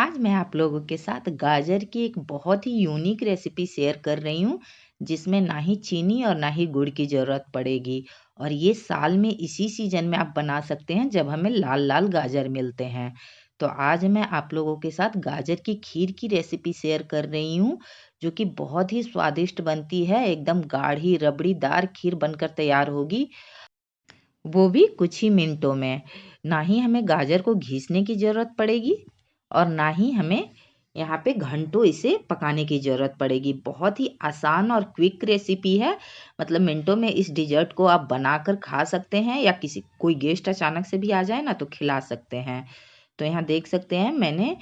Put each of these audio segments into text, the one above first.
आज मैं आप लोगों के साथ गाजर की एक बहुत ही यूनिक रेसिपी शेयर कर रही हूँ, जिसमें ना ही चीनी और ना ही गुड़ की ज़रूरत पड़ेगी। और ये साल में इसी सीज़न में आप बना सकते हैं जब हमें लाल-लाल गाजर मिलते हैं। तो आज मैं आप लोगों के साथ गाजर की खीर की रेसिपी शेयर कर रही हूँ, जो कि बहुत ही स्वादिष्ट बनती है। एकदम गाढ़ी रबड़ीदार खीर बनकर तैयार होगी, वो भी कुछ ही मिनटों में। ना ही हमें गाजर को घीसने की ज़रूरत पड़ेगी और ना ही हमें यहाँ पे घंटों इसे पकाने की ज़रूरत पड़ेगी। बहुत ही आसान और क्विक रेसिपी है। मतलब मिनटों में इस डिज़र्ट को आप बनाकर खा सकते हैं या किसी कोई गेस्ट अचानक से भी आ जाए ना तो खिला सकते हैं। तो यहाँ देख सकते हैं मैंने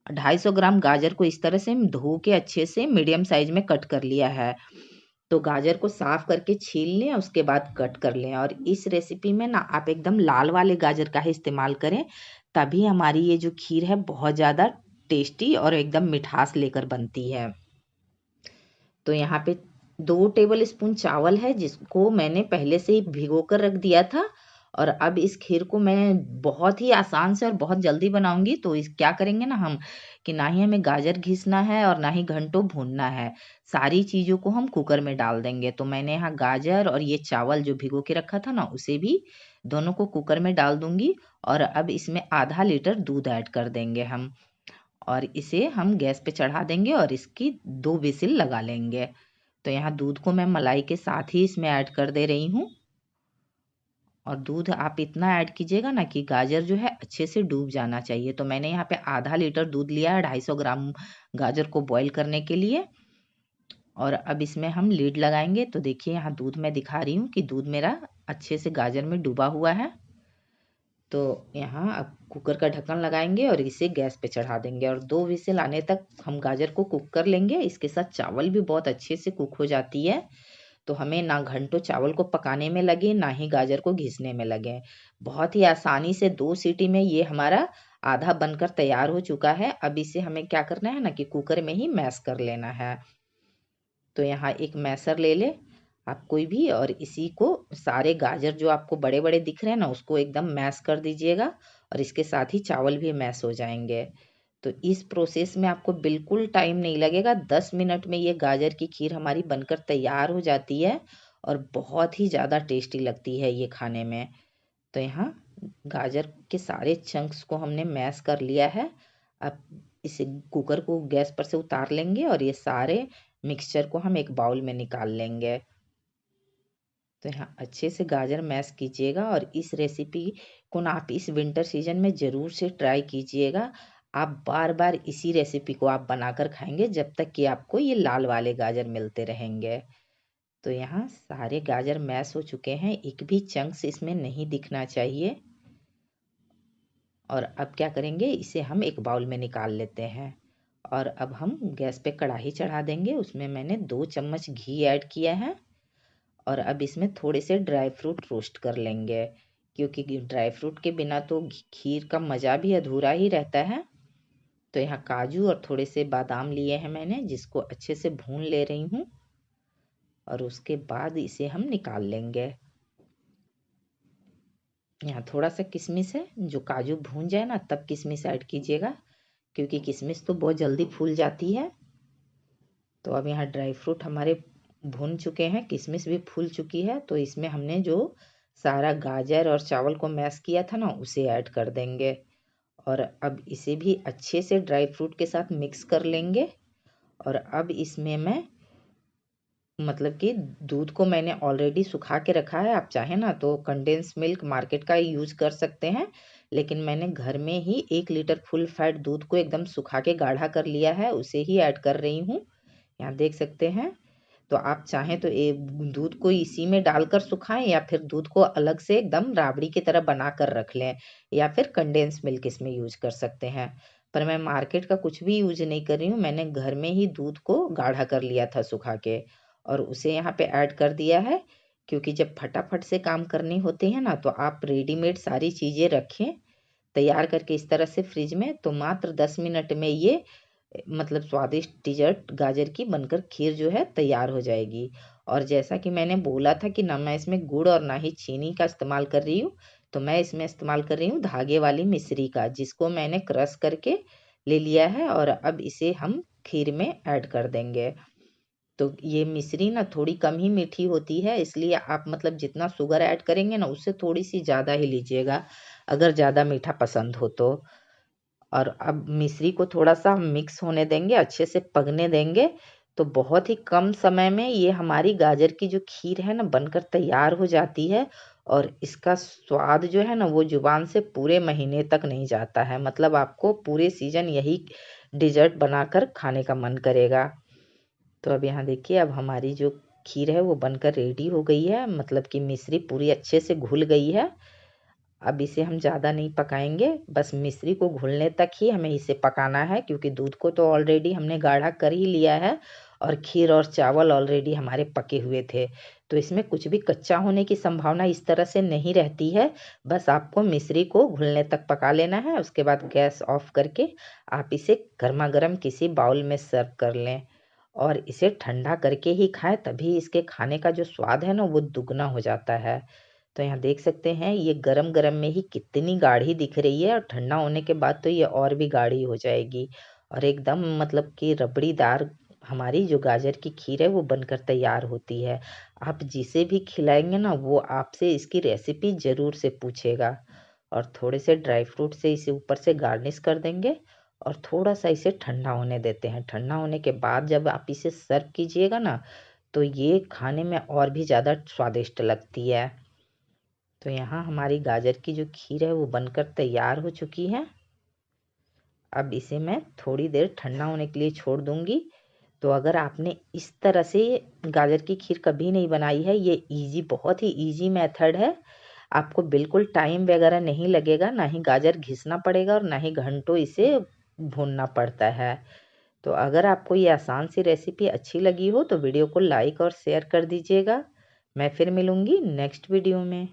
250 ग्राम गाजर को इस तरह से धो के अच्छे से मीडियम साइज़ में कट कर लिया है। तो गाजर को साफ करके छील लें, उसके बाद कट कर लें। और इस रेसिपी में ना आप एकदम लाल वाले गाजर का ही इस्तेमाल करें, तभी हमारी ये जो खीर है बहुत ज़्यादा टेस्टी और एकदम मिठास लेकर बनती है। तो यहाँ पे 2 टेबल स्पून चावल है, जिसको मैंने पहले से ही भिगो कर रख दिया था। और अब इस खीर को मैं बहुत ही आसान से और बहुत जल्दी बनाऊंगी। तो इस क्या करेंगे ना हम कि ना ही हमें गाजर घिसना है और ना ही घंटों भूनना है। सारी चीज़ों को हम कुकर में डाल देंगे। तो मैंने यहाँ गाजर और ये चावल जो भिगो के रखा था ना, उसे भी दोनों को कुकर में डाल दूंगी। और अब इसमें आधा लीटर दूध ऐड कर देंगे हम, और इसे हम गैस पे चढ़ा देंगे और इसकी 2 विसिल लगा लेंगे। तो यहाँ दूध को मैं मलाई के साथ ही इसमें ऐड कर दे रही हूँ। और दूध आप इतना ऐड कीजिएगा ना कि गाजर जो है अच्छे से डूब जाना चाहिए। तो मैंने यहाँ पे आधा लीटर दूध लिया है 250 ग्राम गाजर को बॉईल करने के लिए। और अब इसमें हम लीड लगाएंगे। तो देखिए यहाँ दूध मैं दिखा रही हूँ कि दूध मेरा अच्छे से गाजर में डूबा हुआ है। तो यहाँ अब कुकर का ढक्कन लगाएंगे और इसे गैस पे चढ़ा देंगे और 2 विसिल आने तक हम गाजर को कुक कर लेंगे। इसके साथ चावल भी बहुत अच्छे से कुक हो जाती है। तो हमें ना घंटों चावल को पकाने में लगे, ना ही गाजर को घिसने में लगे। बहुत ही आसानी से 2 सीटी में ये हमारा आधा बनकर तैयार हो चुका है। अब इसे हमें क्या करना है ना कि कुकर में ही मैश कर लेना है। तो यहाँ एक मैसर ले ले आप कोई भी, और इसी को सारे गाजर जो आपको बड़े बड़े दिख रहे हैं ना, उसको एकदम मैश कर दीजिएगा। और इसके साथ ही चावल भी मैश हो जाएंगे। तो इस प्रोसेस में आपको बिल्कुल टाइम नहीं लगेगा। 10 मिनट में ये गाजर की खीर हमारी बनकर तैयार हो जाती है और बहुत ही ज़्यादा टेस्टी लगती है ये खाने में। तो यहाँ गाजर के सारे चंक्स को हमने मैश कर लिया है। अब इसे कुकर को गैस पर से उतार लेंगे और ये सारे मिक्सचर को हम एक बाउल में निकाल लेंगे। तो यहाँ अच्छे से गाजर मैश कीजिएगा और इस रेसिपी को ना आप इस विंटर सीजन में ज़रूर से ट्राई कीजिएगा। आप बार बार इसी रेसिपी को आप बनाकर खाएंगे जब तक कि आपको ये लाल वाले गाजर मिलते रहेंगे। तो यहाँ सारे गाजर मैश हो चुके हैं, एक भी चंक्स इसमें नहीं दिखना चाहिए। और अब क्या करेंगे, इसे हम एक बाउल में निकाल लेते हैं। और अब हम गैस पे कढ़ाई चढ़ा देंगे। उसमें मैंने 2 चम्मच घी ऐड किया है। और अब इसमें थोड़े से ड्राई फ्रूट रोस्ट कर लेंगे, क्योंकि ड्राई फ्रूट के बिना तो खीर का मज़ा भी अधूरा ही रहता है। तो यहाँ काजू और थोड़े से बादाम लिए हैं मैंने, जिसको अच्छे से भून ले रही हूँ। और उसके बाद इसे हम निकाल लेंगे। यहाँ थोड़ा सा किशमिश है, जो काजू भून जाए ना तब किशमिश ऐड कीजिएगा, क्योंकि किशमिश तो बहुत जल्दी फूल जाती है। तो अब यहाँ ड्राई फ्रूट हमारे भून चुके हैं, किशमिश भी फूल चुकी है। तो इसमें हमने जो सारा गाजर और चावल को मैश किया था ना, उसे ऐड कर देंगे। और अब इसे भी अच्छे से ड्राई फ्रूट के साथ मिक्स कर लेंगे। और अब इसमें मैं मतलब कि दूध को मैंने ऑलरेडी सुखा के रखा है। आप चाहें ना तो कंडेंस मिल्क मार्केट का यूज कर सकते हैं, लेकिन मैंने घर में ही 1 लीटर फुल फैट दूध को एकदम सुखा के गाढ़ा कर लिया है, उसे ही ऐड कर रही हूँ। यहाँ देख सकते हैं। तो आप चाहें तो दूध को इसी में डालकर सुखाएं, या फिर दूध को अलग से एकदम राबड़ी की तरह बना कर रख लें, या फिर कंडेंस मिल्क इसमें यूज कर सकते हैं। पर मैं मार्केट का कुछ भी यूज नहीं कर रही हूँ, मैंने घर में ही दूध को गाढ़ा कर लिया था सुखा के, और उसे यहाँ पे ऐड कर दिया है। क्योंकि जब फटाफट से काम करने होते हैं ना, तो आप रेडीमेड सारी चीज़ें रखें तैयार करके इस तरह से फ्रिज में, तो मात्र 10 मिनट में ये मतलब स्वादिष्ट डिजर्ट गाजर की बनकर खीर जो है तैयार हो जाएगी। और जैसा कि मैंने बोला था कि ना मैं इसमें गुड़ और ना ही चीनी का इस्तेमाल कर रही हूँ, तो मैं इसमें इस्तेमाल कर रही हूँ धागे वाली मिश्री का, जिसको मैंने क्रश करके ले लिया है और अब इसे हम खीर में ऐड कर देंगे। तो ये मिश्री ना थोड़ी कम ही मीठी होती है, इसलिए आप मतलब जितना शुगर ऐड करेंगे ना उससे थोड़ी सी ज़्यादा ही लीजिएगा, अगर ज़्यादा मीठा पसंद हो तो। और अब मिश्री को थोड़ा-सा हम मिक्स होने देंगे, अच्छे से पकने देंगे। तो बहुत ही कम समय में ये हमारी गाजर की जो खीर है ना बनकर तैयार हो जाती है और इसका स्वाद जो है ना वो ज़ुबान से पूरे महीने तक नहीं जाता है। मतलब आपको पूरे सीज़न यही डेज़र्ट बनाकर खाने का मन करेगा। तो अब यहाँ देखिए, अब हमारी जो खीर है वो बनकर रेडी हो गई है, मतलब कि मिश्री पूरी अच्छे से घुल गई है। अब इसे हम ज़्यादा नहीं पकाएंगे, बस मिश्री को घुलने तक ही हमें इसे पकाना है, क्योंकि दूध को तो ऑलरेडी हमने गाढ़ा कर ही लिया है और खीर और चावल ऑलरेडी हमारे पके हुए थे। तो इसमें कुछ भी कच्चा होने की संभावना इस तरह से नहीं रहती है। बस आपको मिश्री को घुलने तक पका लेना है, उसके बाद गैस ऑफ करके आप इसे गर्मा गर्म किसी बाउल में सर्व कर लें और इसे ठंडा करके ही खाएं, तभी इसके खाने का जो स्वाद है ना वो दुगना हो जाता है। तो यहाँ देख सकते हैं ये गरम गरम में ही कितनी गाढ़ी दिख रही है और ठंडा होने के बाद तो ये और भी गाढ़ी हो जाएगी और एकदम मतलब कि रबड़ीदार हमारी जो गाजर की खीर है वो बनकर तैयार होती है। आप जिसे भी खिलाएंगे ना वो आपसे इसकी रेसिपी ज़रूर से पूछेगा। और थोड़े से ड्राई फ्रूट से इसे ऊपर से गार्निश कर देंगे और थोड़ा सा इसे ठंडा होने देते हैं। ठंडा होने के बाद जब आप इसे सर्व कीजिएगा ना तो ये खाने में और भी ज़्यादा स्वादिष्ट लगती है। तो यहाँ हमारी गाजर की जो खीर है वो बनकर तैयार हो चुकी है। अब इसे मैं थोड़ी देर ठंडा होने के लिए छोड़ दूंगी। तो अगर आपने इस तरह से गाजर की खीर कभी नहीं बनाई है, ये बहुत ही इजी मेथड है। आपको बिल्कुल टाइम वगैरह नहीं लगेगा, ना ही गाजर घिसना पड़ेगा और ना ही घंटों इसे भूनना पड़ता है। तो अगर आपको ये आसान सी रेसिपी अच्छी लगी हो तो वीडियो को लाइक और शेयर कर दीजिएगा। मैं फिर मिलूंगी नेक्स्ट वीडियो में।